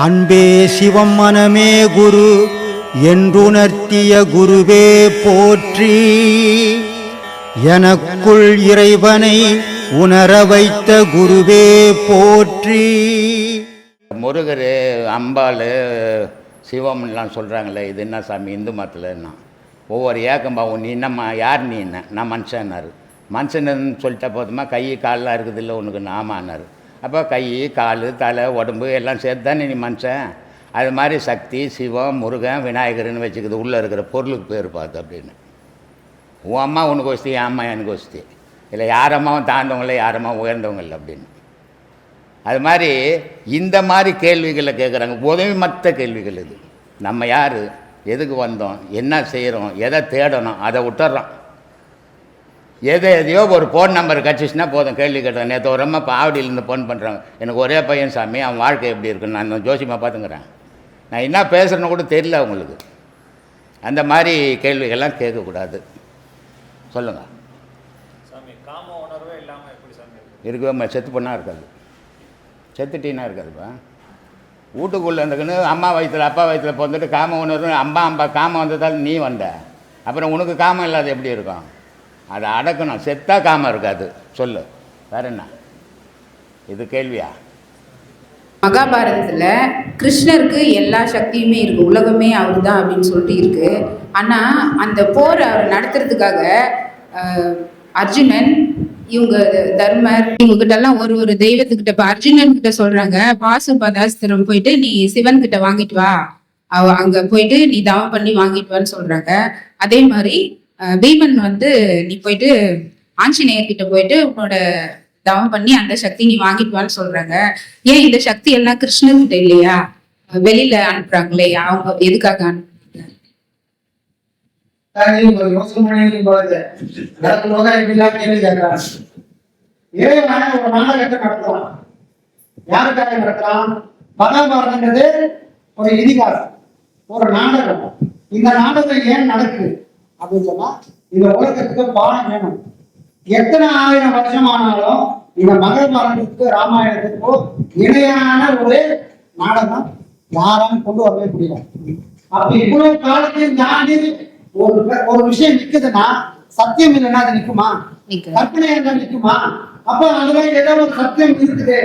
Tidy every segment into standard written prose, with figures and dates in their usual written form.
அன்பே சிவம் மனமே குரு என்றுணர்த்திய குருவே போற்றி. எனக்குள் இறைவனை உணர வைத்த குருவே போற்றி. முருகர், அம்பாள், சிவம்லாம் சொல்கிறாங்களே, இது என்ன சாமி இந்து மதத்தில்னா ஒவ்வொரு ஏக்கம்பாவும். நீ என்னம்மா, யார் நீ? என்ன நான் மனுஷன்னாரு. மனுஷன்னு சொல்லிட்ட போதுமா, கை காலெலாம் இருக்குது இல்லை உனக்கு நாமான்னாரு. அப்போ கை கால் தலை உடம்பு எல்லாம் சேர்த்து தானே நீ மனுஷன். அது மாதிரி சக்தி, சிவம், முருகன், விநாயகர்னு வச்சுக்குது உள்ளே இருக்கிற பொருளுக்கு பேர் பார்த்து அப்படின்னு. உன் அம்மா உனக்கு வசதி, என் அம்மா எனக்கு வசதி இல்லை, யார் அம்மாவும் தாழ்ந்தவங்கள, யார் அம்மா உயர்ந்தவங்க இல்லை அப்படின்னு. அது மாதிரி இந்த மாதிரி கேள்விகளை கேட்குறாங்க, உதவி மற்ற கேள்விகள். இது நம்ம யார், எதுக்கு வந்தோம், என்ன செய்கிறோம், எதை தேடணும், அதை விட்டுறோம். எதையோ ஒரு ஃபோன் நம்பர் கிடச்சிச்சுன்னா போதும் கேள்வி கேட்டேன். நேற்று ஒரு அம்மா இப்போ ஆவடியிலேருந்து ஃபோன் பண்ணுறாங்க, எனக்கு ஒரே பையன் சாமி, அவன் வாழ்க்கை எப்படி இருக்குன்னு நான் ஜோசியமாக பார்த்துங்கிறேன். நான் என்ன பேசுகிறேன்னு கூட தெரியல அவங்களுக்கு. அந்த மாதிரி கேள்விகள்லாம் கேட்கக்கூடாது. சொல்லுங்கள் சாமி. காம உணர்வே இல்லாமல் எப்படி சாமி இருக்கவே செத்து பண்ணால் இருக்காது, செத்துட்டீன்னா இருக்காதுப்பா. வீட்டுக்குள்ளே இருந்துக்குன்னு அம்மா வயிற்றில் அப்பா வயிற்றில் பிறந்துட்டு காம உணர்வு அம்பா காமம் வந்ததால் நீ வந்த, அப்புறம் உனக்கு காமம் இல்லாத எப்படி இருக்கும்? அதை அடக்கணும். செத்தா காமம் இருக்காது. சொல்லு வேற என்ன, இது கேள்வியா? மகாபாரதத்தில் கிருஷ்ணருக்கு எல்லா சக்தியுமே இருக்குது, உலகமே அவர் தான் அப்படின்னு சொல்லிட்டு இருக்குது. ஆனால் அந்த போரை அவர் நடத்துறதுக்காக அர்ஜுனன், இவங்க தர்மர், இவங்ககிட்டலாம் ஒரு ஒரு தெய்வத்துக்கிட்ட இப்போ அர்ஜுனன் கிட்ட சொல்கிறாங்க, பாசுபதாஸ்திரம் போயிட்டு நீ சிவன் கிட்ட வாங்கிட்டு வா, அங்கே போயிட்டு நீ தவம் பண்ணி வாங்கிட்டு வான்னு சொல்கிறாங்க. அதே மாதிரி பீமன் நீ போயிட்டு ஆஞ்சநேயர்கிட்ட போயிட்டு உன்னோட தவம் பண்ணி அந்த சக்தி நீ வாங்கிட்டு வான்னு சொல்றாங்க. ஏன் இந்த சக்தி எல்லாம் கிருஷ்ணர்கிட்ட இல்லையா? வெளியில அனுப்புறாங்களே, அவங்க எதுக்காக அனுப்புறாங்க? மகாபாரதங்கிறது ஒரு இதிகாசம், ஒரு நாடகம். இந்த நாடகம் ஏன் நடக்குது அப்படின்னு சொன்னா, இந்த உலகத்துக்கு பாடம் வேணும். எத்தனை ஆயிரம் வருஷம் ஆனாலும் இந்த மகாபாரதத்துக்கு ராமாயணத்துக்கோ இணையான ஒரு நாடகம் யாரும் கொண்டு வரவே முடியல. அப்ப இவ்வளவு காலத்தையும் தாண்டி ஒரு விஷயம் நிக்குதுன்னா, சத்தியம் இல்லைன்னா அது நிக்குமா? கற்பனை இருந்தா நிக்குமா? அப்ப அதுல ஏதோ ஒரு சத்தியம் இருக்குது.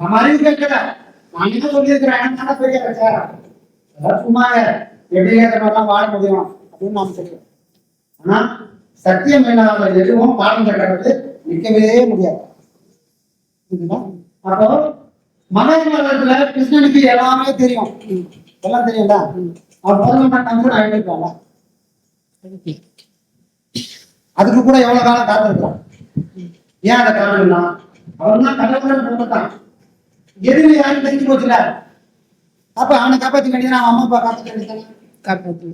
நம்ம அறிவு கேட்கல, நான் என்ன சொல்லியிருக்கிறேன், பெரிய சும்மா எப்படி ஏற்றலாம் வாழ முடியும் அப்படின்னு நாம் சொல்றோம். ஆனா சத்தியம் இல்லாத எதுவும் பாடம் கட்டுறது நிற்கவே முடியாது. அப்போ மகாபாரதத்துல கிருஷ்ணனுக்கு எல்லாமே தெரியும், எல்லாம் தெரியும்ல. அவர் பிறந்த அதுக்கு கூட எவ்வளவு காலம் காத்திருக்கலாம். ஏன் அதை காரணம்னா, அவர் தான் கடவுள் பிறந்தான். எதுவுமே யாரும் தெரிஞ்சு போச்சுல. அப்ப அவனை காப்பாற்ற வேண்டியது அவன் அம்மா அப்பா காப்பாற்ற வேண்டியதானே.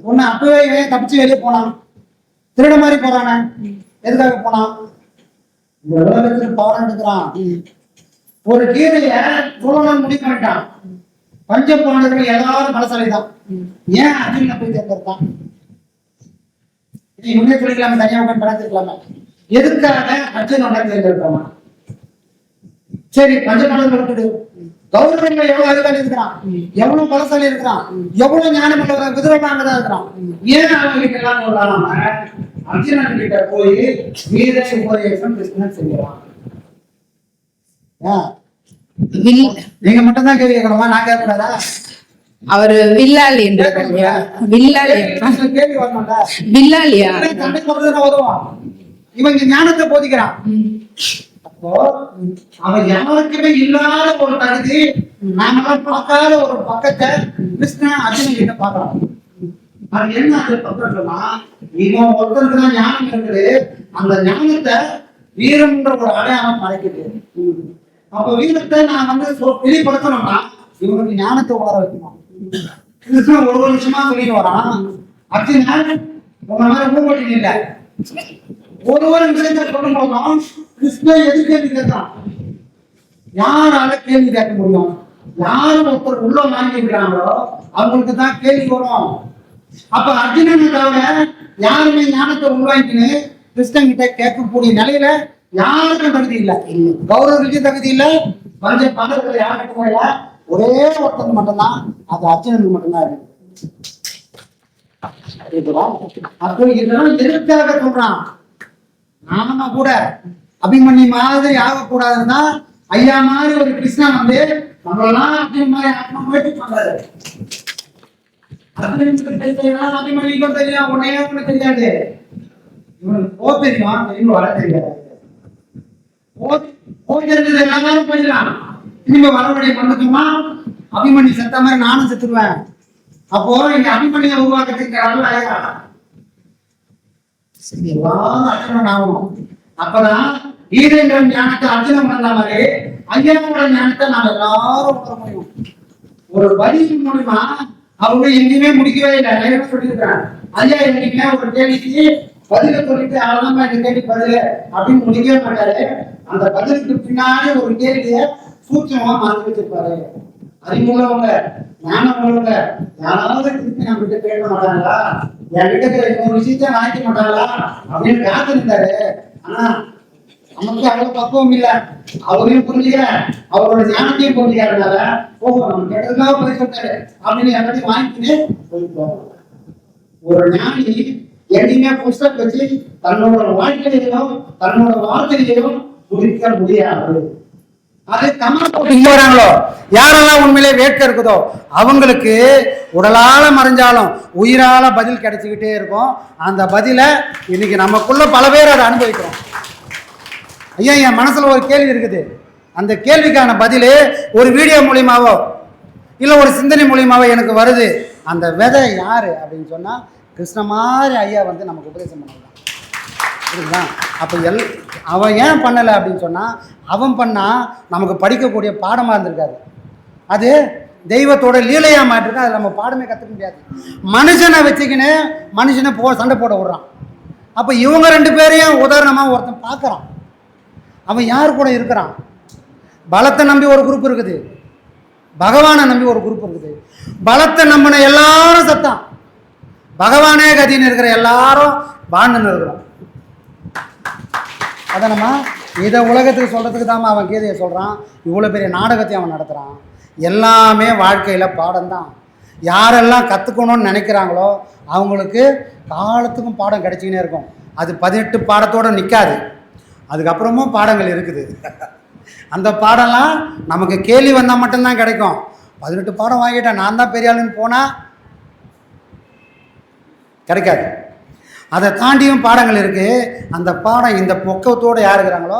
ஒண்ணு அப்பவே தப்பிச்சு வெளியே போனான், திருட மாதிரி போறானே, எதுக்காக போனான்? இந்த உலகத்துக்கு பாடம் எடுக்கிறான். ஒரு கீரைய சோழன் முடிவு பண்ணிட்டான். பஞ்ச பாண்டவர்கள் எல்லாரும் பலசாலிதான். ஏன் அர்ஜுனனை போய் தேர்ந்தெடுத்தான்? இவனே சொல்லிக்கலாம, தனியாக படைச்சிருக்கலாம. எதுக்காக அர்ஜுனனை தேர்ந்தெடுக்கிறான்? சரி, பஞ்ச பாண்டவர்கள் விட்டுடு. கௌரவங்கள் எவ்வளவு அதிகாரி இருக்கிறான், எவ்வளவு பலசாலி இருக்கிறான், எவ்வளவு ஞானம் விதவனாங்கதான் இருக்கிறான். ஏன் அவங்க எல்லாம் சொல்லாம அர்ஜுனன் கிட்ட போய் வீர உபதேசம் கிருஷ்ணன் செய்யலாம்? நீங்க மட்டும் தான் கேள்வி கேட்கணுமா? நான் கேட்கக்கூடாதா? அவரு வில்லாளி என்றாலியா? வில்லாளி கேள்வி வரணும்ல. வில்லாளியா? தண்டை சொல்றதுன்னா உதவும். இவங்க ஞானத்தை போதிக்கிறான். அப்போ அவன் யாருக்குமே இல்லாத ஒரு தகுதி, நாமெல்லாம் பார்க்காத ஒரு பக்கத்தை கிருஷ்ணன் அர்ஜுனன் கிட்ட பார்க்கலாம். அது என்ன அது பக்கம் சொன்னா, இவன் ஒருத்தருக்கு தான் ஞானம் இருக்குது, அந்த ஞானத்தை வீரம்ன்ற ஒரு அடையாளம் மறைக்குது. அப்ப வீரத்தை நான் வெளிப்படுத்தணும்னா இவனுக்கு ஞானத்தை உணர வைக்கணும். கிருஷ்ணன் ஒரு விஷயமா சொல்லிட்டு வரான், அர்ஜுனன் உங்க மாதிரி ஊங்கோட்டி இல்லை. ஒருவர் விஷயத்தை சொல்லும் போதும் கிருஷ்ணன் எது கேள்வி கேட்கிறான்? யாரால கேள்வி கேட்க முடியும்? யாரும் ஒருத்தர் உள்ள வாங்கி இருக்கிறாங்களோ அவங்களுக்கு தான் கேள்வி வரும். அப்ப அர்ஜுனனை தவிர யாருமே ஞானத்தை உள்வாங்கின்னு கிருஷ்ணன் கிட்ட கேட்கக்கூடிய நிலையில யாருக்கும் தகுதி இல்லை. கௌரவர்களுக்கும் தகுதி இல்லை, பஞ்ச பாண்டவர்கள் யாருக்கும் இல்லை, ஒரே ஒருத்தன் மட்டும்தான், அது அர்ஜுனனுக்கு மட்டும்தான் இருக்கு. அப்போ இதெல்லாம் எதுக்காக சொல்றான்? நாம கூட அபிமன்யு மாதிரி ஆகக்கூடாதுன்னா ஐயா மாதிரி ஒரு கிருஷ்ணன் வந்து நம்மளெல்லாம் மாதிரி ஆத்மா முயற்சி பண்றாரு. அபிமன்யுக்கும் தெரியும், உன்னையே ஒண்ணு தெரியாது. இவனுக்கு போ தெரியும், திரும்பி வர தெரியாது. போயிருந்தது எல்லாரும் போயிடலாம், திரும்ப வரவழைய பண்ணுமா? அபிமன்யு செத்த மாதிரி நானும் செத்துருவேன். அப்போ இங்க அபிமன்யை உருவாக்கத்துக்கு எல்லாரும் அர்ஜுனன் ஆகணும். அப்பதான் ஈரேந்திர ஞானத்தை அர்ஜுனன் பண்ண மாதிரி ஐயாவோட ஞானத்தை நாம் எல்லாரும் உணர முடியும். ஒரு பதிலின் மூலமா அவங்க எங்கேயுமே முடிக்கவே இல்லை. நிறைய சொல்லியிருக்கிறேன், ஐயா எங்கேயுமே ஒரு கேள்விக்கு பதில சொல்லிட்டு அவ்வளவுதான் இந்த கேள்வி பதில் அப்படின்னு முடிக்கவே மாட்டாரு. அந்த பதிலுக்கு பின்னாடி ஒரு கேள்வியை சூட்சமா மாற்றி வச்சிருப்பாரு. அறிமுகவங்க ஞானம் உள்ளவங்க யாராவது திருப்பி நம்ம கிட்ட கேட்க மாட்டாங்களா, என்கிட்ட இன்னொரு விஷயத்த வாங்கிக்க மாட்டாங்களா அப்படின்னு காத்திருந்தாரு. ஆனா நமக்கு அவ்வளவு பக்குவம் இல்லை. அவரையும் புரிஞ்சுக்க, அவரோட ஞானத்தையும் புரிஞ்சுக்கிறதுனால நம்ம கேட்டதுக்காக பதில் சொல்றாரு அப்படின்னு எல்லாத்தையும் வாங்கிக்கிட்டு போயிருக்கோம். ஒரு ஞானி எங்கேயுமே புஸ்தகம் வச்சு தன்னோட வாழ்க்கையிலும் தன்னோட வார்த்தையிலும் குறிக்க முடியாது. அது வராங்களோ யாரெல்லாம் உண்மையிலே வேட்கை இருக்குதோ அவங்களுக்கு உடலால மறைஞ்சாலும் உயிரால பதில் கிடைச்சிக்கிட்டே இருக்கும். அந்த பதில இன்னைக்கு நமக்குள்ள பல பேர் அதை அனுபவிக்கிறோம். ஐயா, என் மனசுல ஒரு கேள்வி இருக்குது, அந்த கேள்விக்கான பதில் ஒரு வீடியோ மூலியமாவோ இல்லை ஒரு சிந்தனை மூலியமாவோ எனக்கு வருது. அந்த விதை யாரு அப்படின்னு சொன்னா கிருஷ்ண மாதிரி ஐயா வந்து நமக்கு உபதேசம் பண்ணலாம். புரியுதுங்களா? அப்போ அவன் ஏன் பண்ணலை அப்படின்னு சொன்னால், அவன் பண்ணால் நமக்கு படிக்கக்கூடிய பாடமாக இருந்திருக்காது. அது தெய்வத்தோட லீலையாக மாட்டிருக்கு. அதில் நம்ம பாடமே கற்றுக்க முடியாது. மனுஷனை வச்சுக்கின்னு மனுஷனை சண்டை போட விடுறான். அப்போ இவங்க ரெண்டு பேரையும் உதாரணமாக ஒருத்தன் பார்க்குறான். அவன் யார் கூட இருக்கிறான்? பலத்தை நம்பி ஒரு குரூப் இருக்குது, பகவானை நம்பி ஒரு குரூப் இருக்குது. பலத்தை நம்பின எல்லாரும் சத்தான், பகவானே கதின்னு இருக்கிற எல்லாரும் வாழ்ந்துன்னு இருக்கிறோம். அதனமா இதை உலகத்துக்கு சொல்கிறதுக்கு தான் அவன் கீதையை சொல்கிறான். இவ்வளோ பெரிய நாடகத்தை அவன் நடத்துகிறான். எல்லாமே வாழ்க்கையில் பாடம்தான். யாரெல்லாம் கற்றுக்கணும்னு நினைக்கிறாங்களோ அவங்களுக்கு காலத்துக்கும் பாடம் கிடைச்சிக்கினே இருக்கும். அது 18 பாடத்தோடு நிற்காது, அதுக்கப்புறமும் பாடங்கள் இருக்குது. அந்த பாடம்லாம் நமக்கு கேள்வி வந்தால் மட்டும்தான் கிடைக்கும். 18 பாடம் வாங்கிட்டேன் நான் தான் பெரிய ஆளுன்னு போனால் கிடைக்காது. அதை தாண்டியும் பாடங்கள் இருக்குது. அந்த பாடம் இந்த பக்குவத்தோடு யார் இருக்கிறாங்களோ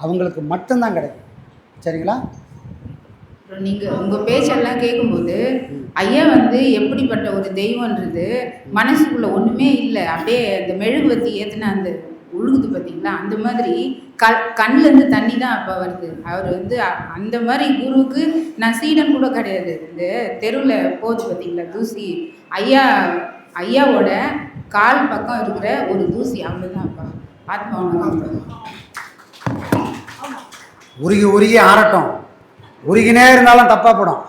அவங்களுக்கு மட்டும்தான் கிடைக்கும். சரிங்களா? நீங்கள் உங்கள் பேச்செல்லாம் கேட்கும்போது ஐயா வந்து எப்படிப்பட்ட ஒரு தெய்வன்றது மனசுக்குள்ளே ஒன்றுமே இல்லை. அப்படியே அந்த மெழுகுவத்தி ஏற்றுனா அந்த ஒழுகுது பார்த்தீங்களா, அந்த மாதிரி கண்ணிலேருந்து தண்ணி தான் அப்போ வருது. அவர் வந்து அந்த மாதிரி குருவுக்கு நான் சீடன் கூட கிடையாது. இந்த தெருவில் போச்சு பார்த்தீங்களா தூசி, ஐயாவோட கால் பக்கம் இருக்கிற ஒரு தூசி, அவ்வளோதான்ப்பா. ஆத்மாவை உருகி உருகி ஆறட்டும். உருகினே இருந்தாலும் தப்பாக போடும்.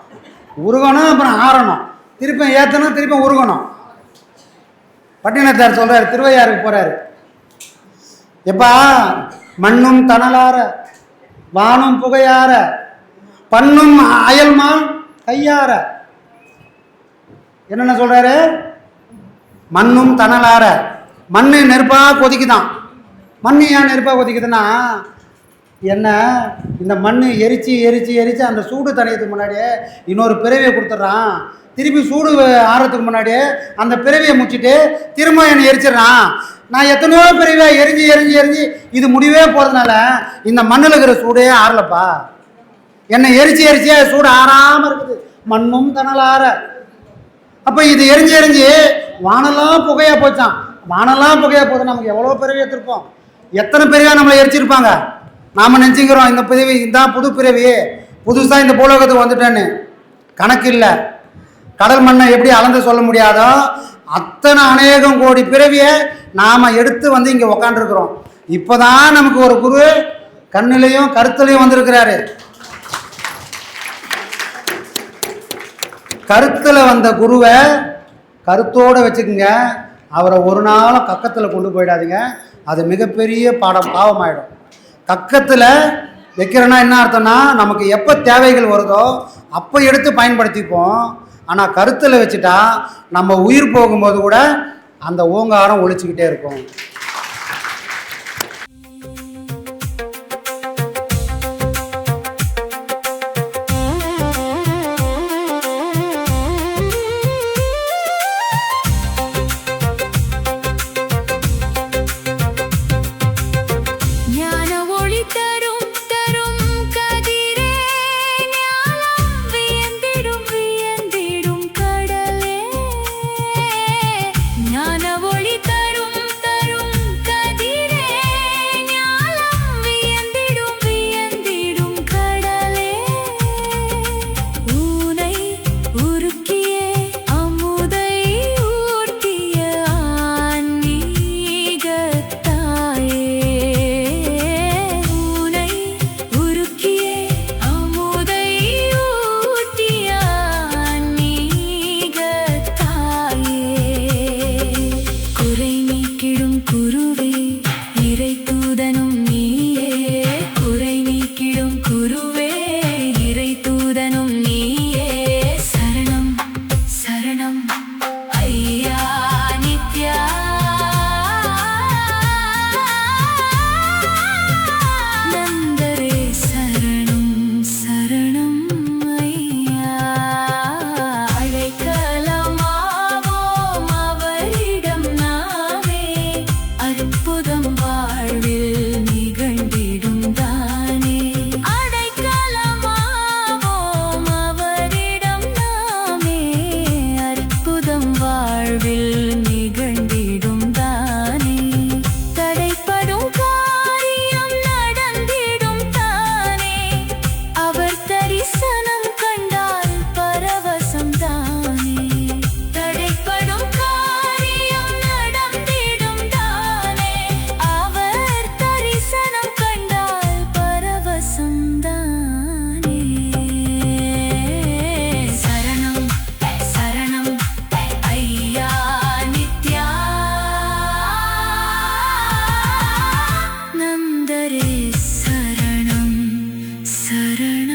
உருகணும், அப்புறம் ஆறணும், திருப்பி ஏற்றணும், திருப்பி உருகணும். பட்டினத்தார் சொல்கிறார், திருவையாருக்கு போகிறாரு. எப்பா மண்ணும் தணலார வானும் புகையார பண்ணும் அயல்மான் கையார. என்னென்ன சொல்கிறாரு? மண்ணும் தணலார, மண் நெருப்பாக கொதிக்குதான். மண் ஏன் நெருப்பாக கொதிக்குதுன்னா, என்ன இந்த மண் எரிச்சு எரிச்சு எரிச்சு அந்த சூடு தணியத்துக்கு முன்னாடியே இன்னொரு பிறவியை கொடுத்துட்றான். திருப்பி சூடு ஆறதுக்கு முன்னாடியே அந்த பிறவியை முடிச்சுட்டு திரும்ப என்னை எரிச்சிடறான். நான் எத்தனையோ பிறவியாக எரிஞ்சு எரிஞ்சு எரிஞ்சு இது முடிவே போகிறதுனால இந்த மண்ணில் இருக்கிற சூடே ஆறலப்பா. என்னை எரிச்சு எரிச்சியே சூடு ஆறாமல் இருக்குது. மண்ணும் தணலார. அப்போ இது எரிஞ்சு எரிஞ்சு வானெல்லாம் புகையாக போச்சான். வானெல்லாம் புகையாக போது நமக்கு எவ்வளோ பிறவி எடுத்திருப்போம். எத்தனை பிறவியாக நம்மளை எரிச்சிருப்பாங்க. நாம் நினச்சிக்கிறோம் இந்த பிறவி இதான் புது பிறவி, புதுசாக இந்த பூலோகத்துக்கு வந்துட்டேன்னு. கணக்கு இல்லை. கடல் மண்ணை எப்படி அளந்து சொல்ல முடியாதோ அத்தனை அநேகம் கோடி பிறவியை நாம் எடுத்து வந்து இங்கே உக்காண்டிருக்கிறோம். இப்போ தான் நமக்கு ஒரு குரு கண்ணிலையும் கருத்துலையும் வந்திருக்கிறாரு. கருத்தில் வந்த குருவை கருத்தோடு வச்சுக்கோங்க. அவரை ஒரு நாளும் கக்கத்தில் கொண்டு போயிடாதீங்க. அது மிகப்பெரிய பாவமாயிடும். கக்கத்தில் வைக்கிறேன்னா என்ன அர்த்தம்னா, நமக்கு எப்போ தேவைகள் வருதோ அப்போ எடுத்து பயன்படுத்திப்போம். ஆனால் கருத்தில் வச்சுட்டா நம்ம உயிர் போகும்போது கூட அந்த ஓங்காரம் ஒழிச்சுக்கிட்டே இருக்கும். சரணம் சரணம்